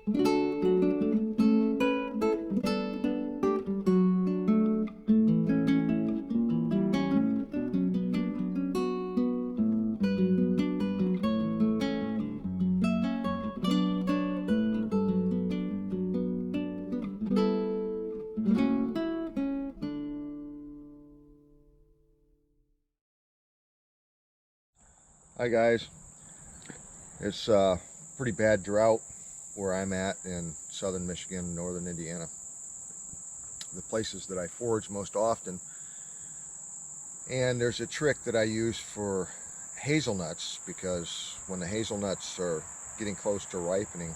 Hi guys, it's a pretty bad drought where I'm at in southern Michigan, northern Indiana. The places that I forage most often, and there's a trick that I use for hazelnuts, because when the hazelnuts are getting close to ripening,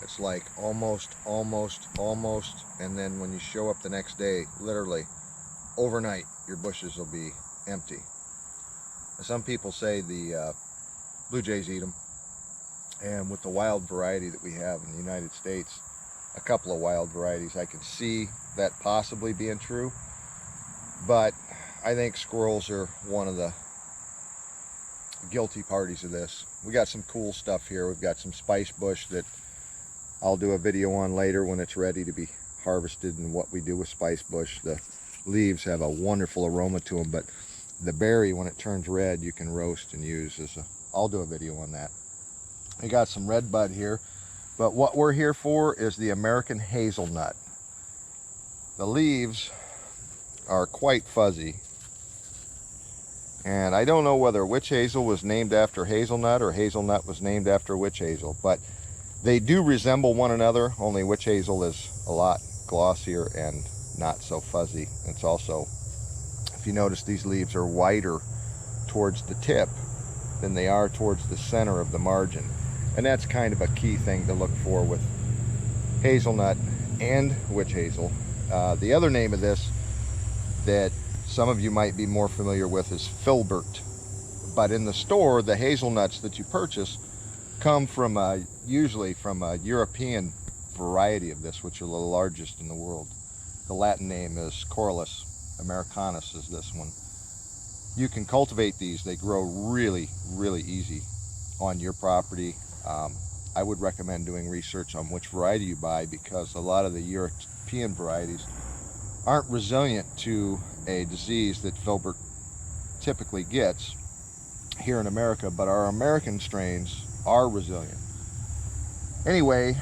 it's like almost, and then when you show up the next day, literally overnight, your bushes will be empty. Some people say the blue jays eat them, and with the wild variety that we have in the United States, a couple of wild varieties, I can see that possibly being true, but I think squirrels are one of the guilty parties of this. We got some cool stuff here. We've got some spice bush that I'll do a video on later when it's ready to be harvested and what we do with spice bush. The leaves have a wonderful aroma to them, but the berry, when it turns red, you can roast and use as a, I'll do a video on that. We got some red bud here, but what we're here for is the American hazelnut. The leaves are quite fuzzy, and I don't know whether witch hazel was named after hazelnut or hazelnut was named after witch hazel, but they do resemble one another, only witch hazel is a lot glossier and not so fuzzy. It's also, if you notice, these leaves are wider towards the tip than they are towards the center of the margin. And that's kind of a key thing to look for with hazelnut and witch hazel. The other name of this that some of you might be more familiar with is filbert. But in the store, the hazelnuts that you purchase come from usually from a European variety of this, which are the largest in the world. The Latin name is Squirrels. Americanus is this one. You can cultivate these. They grow really easy on your property. I would recommend doing research on which variety you buy, because a lot of the European varieties aren't resilient to a disease that filbert typically gets here in America, but our American strains are resilient. Anyway,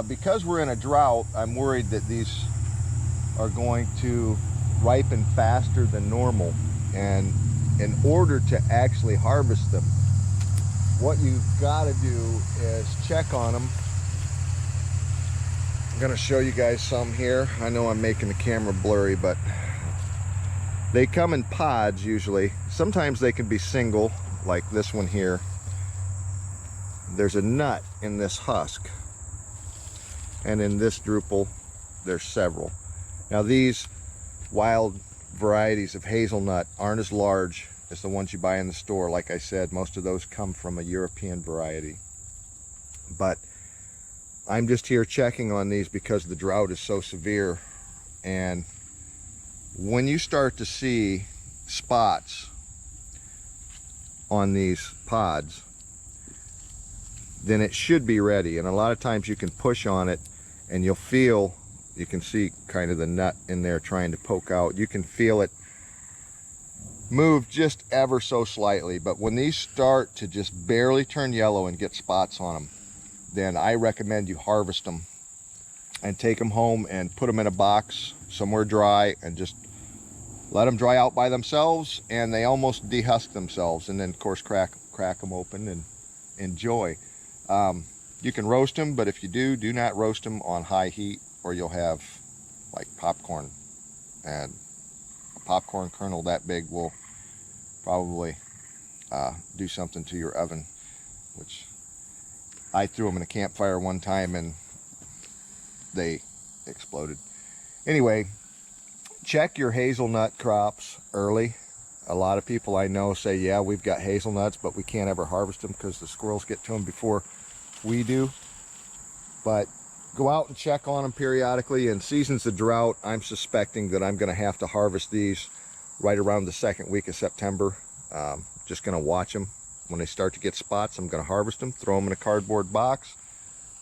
because we're in a drought, I'm worried that these are going to ripen faster than normal, and in order to actually harvest them, what you've got to do is check on them. I'm going to show you guys some here. I know I'm making the camera blurry, but they come in pods usually. Sometimes they can be single, like this one here. There's a nut in this husk, and in this druple there's several. Now these wild varieties of hazelnut aren't as large as the ones you buy in the store. Like I said, most of those come from a European variety. But I'm just here checking on these because the drought is so severe, and when you start to see spots on these pods, then it should be ready. And a lot of times you can push on it and you'll feel, you can see kind of the nut in there trying to poke out. You can feel it move just ever so slightly. But when these start to just barely turn yellow and get spots on them, then I recommend you harvest them and take them home and put them in a box somewhere dry and just let them dry out by themselves, and they almost dehusk themselves. And then of course crack them open and enjoy. You can roast them, but if you do not roast them on high heat, or you'll have like popcorn, and a popcorn kernel that big will probably do something to your oven, which I threw them in a campfire one time and they exploded. Anyway, check your hazelnut crops early. A lot of people I know say, yeah, we've got hazelnuts, but we can't ever harvest them because the squirrels get to them before we do. But go out and check on them periodically. In seasons of drought, I'm suspecting that I'm going to have to harvest these right around the second week of September. Just going to watch them. When they start to get spots, I'm going to harvest them, throw them in a cardboard box,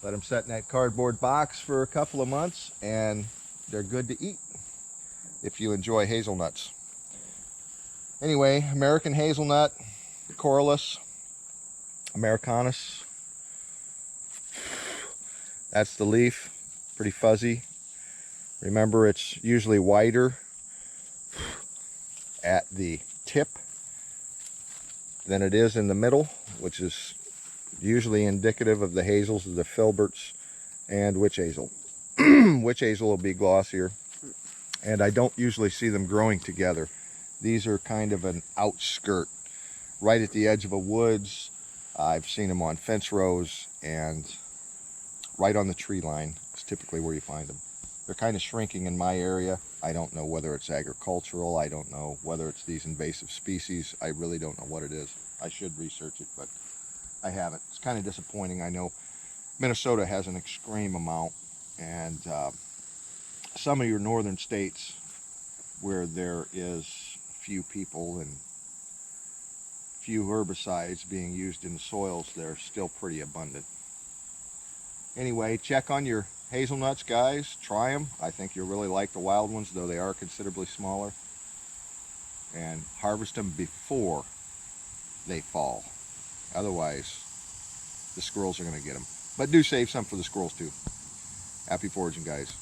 Let them set in that cardboard box for a couple of months, and they're good to eat if you enjoy hazelnuts. Anyway, American hazelnut, Corylus, Americanus. That's the leaf, pretty fuzzy. Remember, it's usually whiter at the tip than it is in the middle, which is usually indicative of the hazels, the filberts, and witch hazel. Witch hazel will be glossier, and I don't usually see them growing together. These are kind of an outskirt, right at the edge of a woods. I've seen them on fence rows, and right on the tree line is typically where you find them. They're kind of shrinking in my area. I don't know whether it's agricultural. I don't know whether it's these invasive species. I really don't know what it is. I should research it, but I haven't. It's kind of disappointing. I know Minnesota has an extreme amount, and some of your northern states where there is few people and few herbicides being used in the soils, they're still pretty abundant. Anyway, check on your hazelnuts, guys. Try them. I think you'll really like the wild ones, though they are considerably smaller. And harvest them before they fall. Otherwise, the squirrels are going to get them. But do save some for the squirrels, too. Happy foraging, guys.